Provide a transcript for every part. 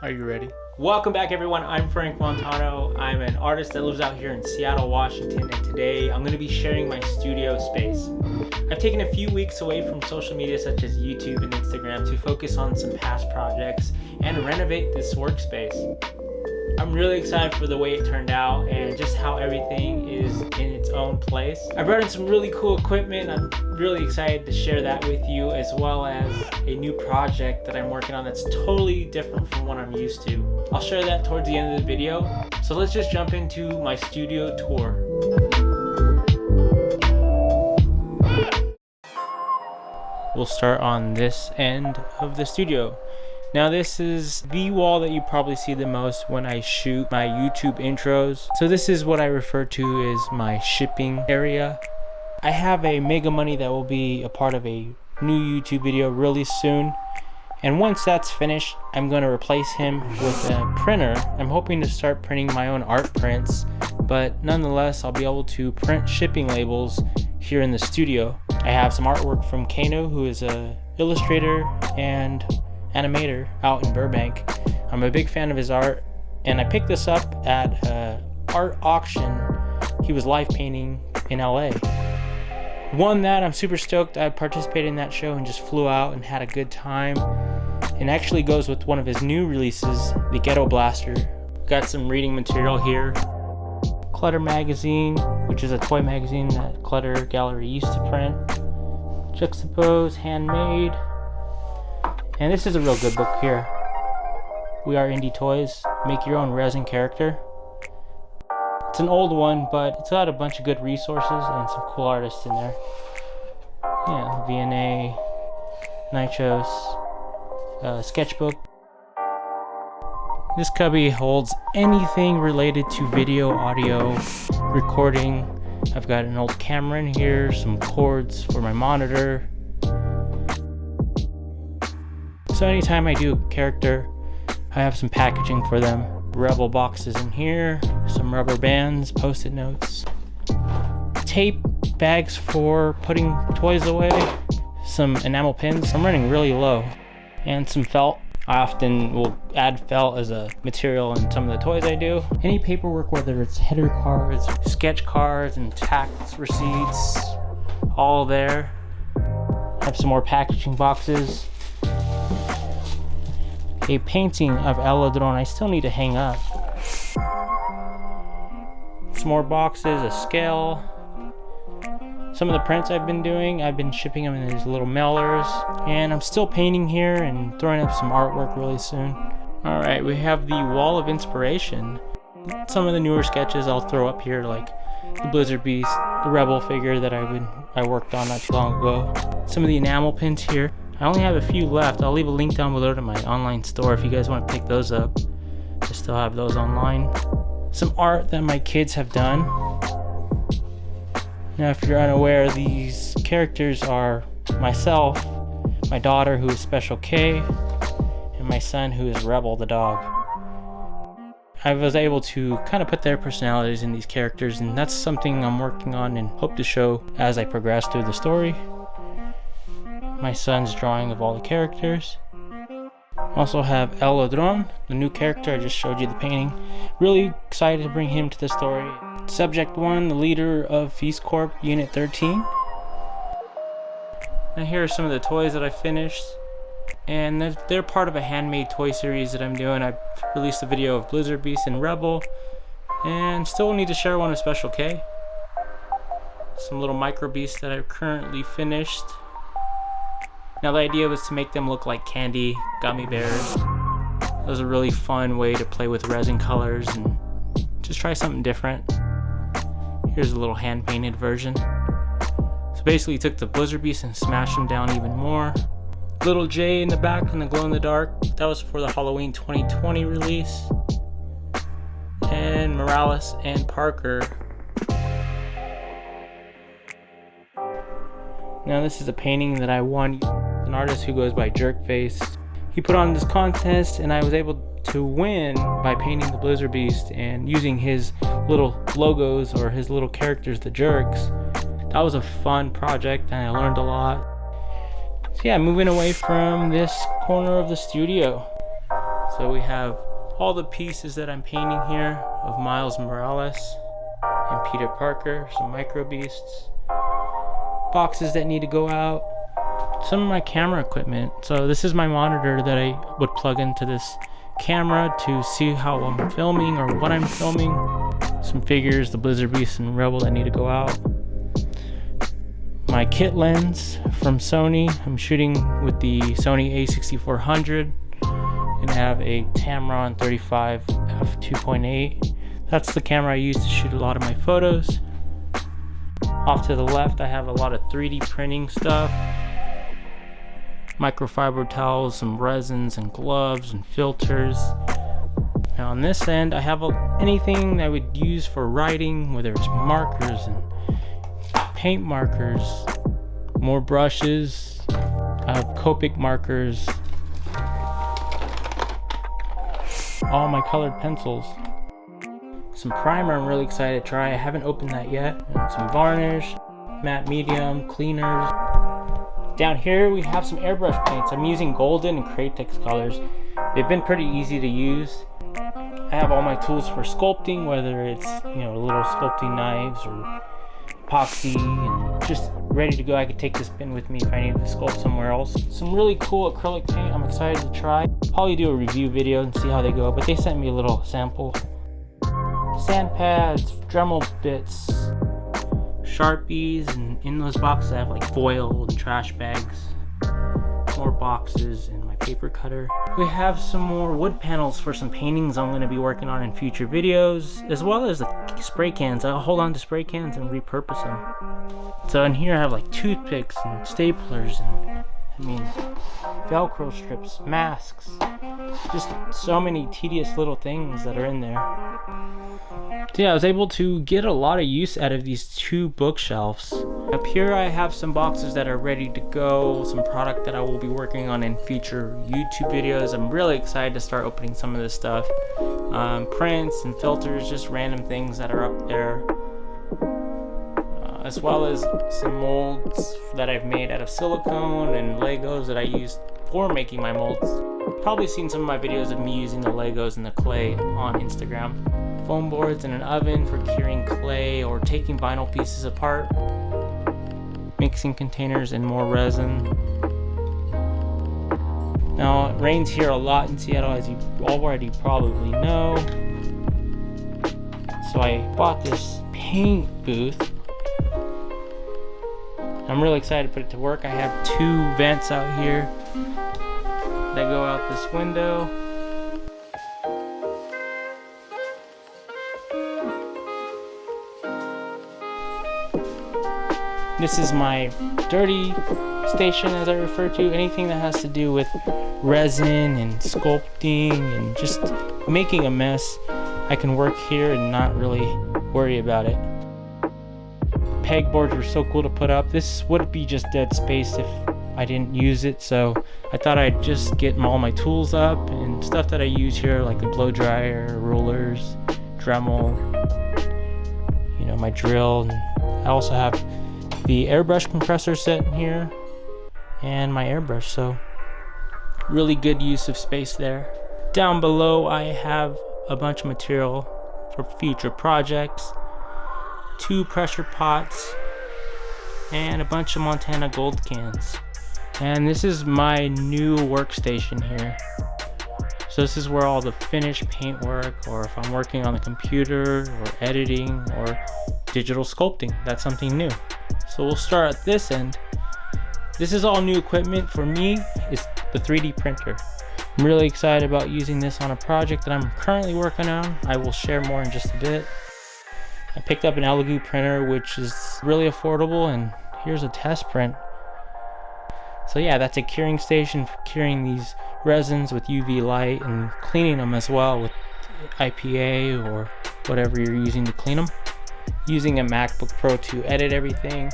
Are you ready? Welcome back, everyone. I'm Frank Montano. I'm an artist that lives out here in Seattle, Washington, and today I'm going to be sharing my studio space. I've taken a few weeks away from social media such as YouTube and Instagram to focus on some past projects and renovate this workspace. I'm really excited for the way it turned out and just how everything is in its own place. I brought in some really cool equipment. I'm really excited to share that with you, as well as a new project that I'm working on that's totally different from what I'm used to. I'll share that towards the end of the video. So let's just jump into my studio tour. We'll start on this end of the studio. Now this is the wall that you probably see the most when I shoot my YouTube intros. So this is what I refer to as my shipping area. I have a Mega Money that will be a part of a new YouTube video really soon. And once that's finished, I'm going to replace him with a printer. I'm hoping to start printing my own art prints, but nonetheless, I'll be able to print shipping labels here in the studio. I have some artwork from Kano, who is an illustrator and animator out in Burbank. I'm a big fan of his art, and I picked this up at an art auction he was live painting in LA. Won that. I'm super stoked. I participated in that show and just flew out and had a good time. It actually goes with one of his new releases, the Ghetto Blaster. Got some reading material here. Clutter magazine, which is a toy magazine that Clutter Gallery used to print. Juxtapose, handmade. And this is a real good book here. We Are Indie Toys, Make Your Own Resin Character. It's an old one, but it's got a bunch of good resources and some cool artists in there. Yeah, VNA, Nichos, sketchbook. This cubby holds anything related to video, audio, recording. I've got an old camera in here, some cords for my monitor. So anytime I do a character, I have some packaging for them. Rebel boxes in here, some rubber bands, post-it notes, tape, bags for putting toys away, some enamel pins. I'm running really low. And some felt. I often will add felt as a material in some of the toys I do. Any paperwork, whether it's header cards, sketch cards, and tax receipts, all there. I have some more packaging boxes. A painting of El Ladron I still need to hang up. Some more boxes, a scale. Some of the prints I've been doing, I've been shipping them in these little mailers. And I'm still painting here and throwing up some artwork really soon. Alright, we have the Wall of Inspiration. Some of the newer sketches I'll throw up here, like the Blizzard Beast, the Rebel figure that I worked on not too long ago. Some of the enamel pins here. I only have a few left. I'll leave a link down below to my online store if you guys want to pick those up. I still have those online. Some art that my kids have done. Now, if you're unaware, these characters are myself, my daughter, who is Special K, and my son, who is Rebel the dog. I was able to kind of put their personalities in these characters, and that's something I'm working on and hope to show as I progress through the story. My son's drawing of all the characters. Also have El Ladron, the new character. I just showed you the painting. Really excited to bring him to the story. Subject 1, the leader of Feast Corp Unit 13. Now here are some of the toys that I finished. And they're part of a handmade toy series that I'm doing. I released a video of Blizzard Beast and Rebel. And still need to share one with Special K. Some little micro beasts that I've currently finished. Now the idea was to make them look like candy gummy bears. It was a really fun way to play with resin colors and just try something different. Here's a little hand-painted version. So basically took the Blizzard Beast and smashed them down even more. Little J in the back in the glow-in-the-dark. That was for the Halloween 2020 release. And Morales and Parker. Now this is a painting that I won. An artist who goes by Jerkface. He put on this contest and I was able to win by painting the Blizzard Beast and using his little logos or his little characters, the jerks. That was a fun project and I learned a lot. So yeah, moving away from this corner of the studio. So we have all the pieces that I'm painting here of Miles Morales and Peter Parker, some micro beasts, boxes that need to go out, some of my camera equipment. So this is my monitor that I would plug into this camera to see how I'm filming or what I'm filming. Some figures, the Blizzard Beast and Rebel, that need to go out. My kit lens from Sony. I'm shooting with the Sony a6400 and I have a Tamron 35 f2.8. That's the camera I use to shoot a lot of my photos. Off to the left I have a lot of 3D printing stuff, microfiber towels, some resins and gloves and filters. Now on this end I have anything I would use for writing, whether it's markers and paint markers, more brushes, I have Copic markers, all my colored pencils, some primer I'm really excited to try, I haven't opened that yet, and some varnish, matte medium, cleaners. Down here we have some airbrush paints. I'm using Golden and Cratex colors. They've been pretty easy to use. I have all my tools for sculpting, whether it's, little sculpting knives or epoxy, and just ready to go. I could take this bin with me if I need to sculpt somewhere else. Some really cool acrylic paint I'm excited to try. Probably do a review video and see how they go, but they sent me a little sample. Sand pads, Dremel bits, Sharpies, and in those boxes I have like foil and trash bags, more boxes, and my paper cutter. We have some more wood panels for some paintings I'm going to be working on in future videos, as well as the spray cans. I'll hold on to spray cans and repurpose them. So in here I have like toothpicks and staplers and Velcro strips, masks, just so many tedious little things that are in there. So yeah, I was able to get a lot of use out of these two bookshelves. Up here I have some boxes that are ready to go, some product that I will be working on in future YouTube videos. I'm really excited to start opening some of this stuff. Prints and filters, just random things that are up there. As well as some molds that I've made out of silicone and Legos that I used for making my molds. Probably seen some of my videos of me using the Legos and the clay on Instagram. Foam boards and an oven for curing clay or taking vinyl pieces apart. Mixing containers and more resin. Now it rains here a lot in Seattle, as you already probably know. So I bought this paint booth. I'm really excited to put it to work. I have two vents out here that go out this window. This is my dirty station, as I refer to. Anything that has to do with resin and sculpting and just making a mess, I can work here and not really worry about it. Pegboards were so cool to put up. This would be just dead space if I didn't use it, so I thought I'd just get all my tools up and stuff that I use here, like a blow dryer, rulers, Dremel, my drill. And I also have the airbrush compressor set in here and my airbrush, so really good use of space there. Down below I have a bunch of material for future projects, 2 pressure pots, and a bunch of Montana Gold cans. And this is my new workstation here. So this is where all the finished paint work, or if I'm working on the computer or editing or digital sculpting, that's something new. So we'll start at this end. This is all new equipment for me. It's the 3D printer. I'm really excited about using this on a project that I'm currently working on. I will share more in just a bit. I picked up an Elegoo printer, which is really affordable, and here's a test print. So yeah, that's a curing station for curing these resins with UV light and cleaning them as well with IPA or whatever you're using to clean them. Using a MacBook Pro to edit everything.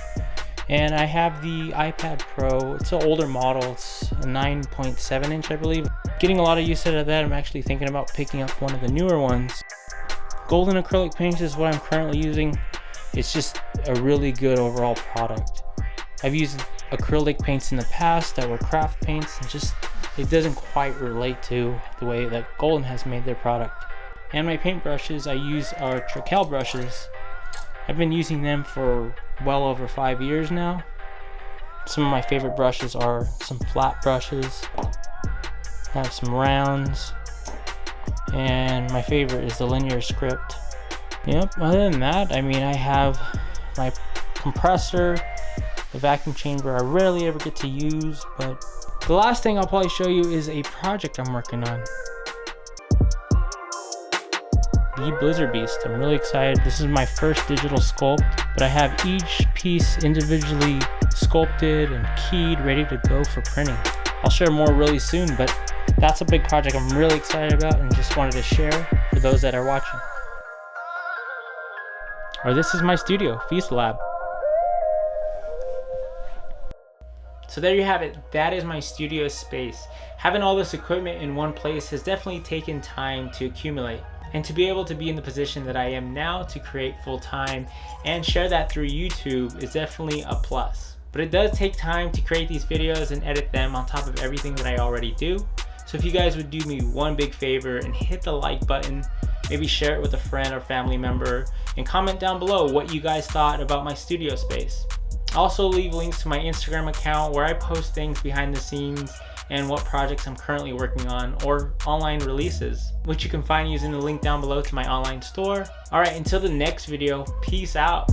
And I have the iPad Pro. It's an older model. It's a 9.7 inch, I believe. Getting a lot of use out of that. I'm actually thinking about picking up one of the newer ones. Golden Acrylic Paints is what I'm currently using. It's just a really good overall product. I've used acrylic paints in the past that were craft paints, and just it doesn't quite relate to the way that Golden has made their product. And my paint brushes I use are Trekell brushes. I've been using them for well over 5 years now. Some of my favorite brushes are some flat brushes. I have some rounds. And my favorite is the linear script. Yep, other than that, I mean, I have my compressor, the vacuum chamber I rarely ever get to use, but the last thing I'll probably show you is a project I'm working on. The Blizzard Beast. I'm really excited. This is my first digital sculpt, but I have each piece individually sculpted and keyed, ready to go for printing. I'll share more really soon, but that's a big project I'm really excited about and just wanted to share for those that are watching. Or this is my studio, Feast Lab. So there you have it. That is my studio space. Having all this equipment in one place has definitely taken time to accumulate. And to be able to be in the position that I am now to create full time and share that through YouTube is definitely a plus. But it does take time to create these videos and edit them on top of everything that I already do. So if you guys would do me one big favor and hit the like button, maybe share it with a friend or family member, and comment down below what you guys thought about my studio space. Also leave links to my Instagram account where I post things behind the scenes and what projects I'm currently working on or online releases, which you can find using the link down below to my online store. Alright, until the next video, peace out.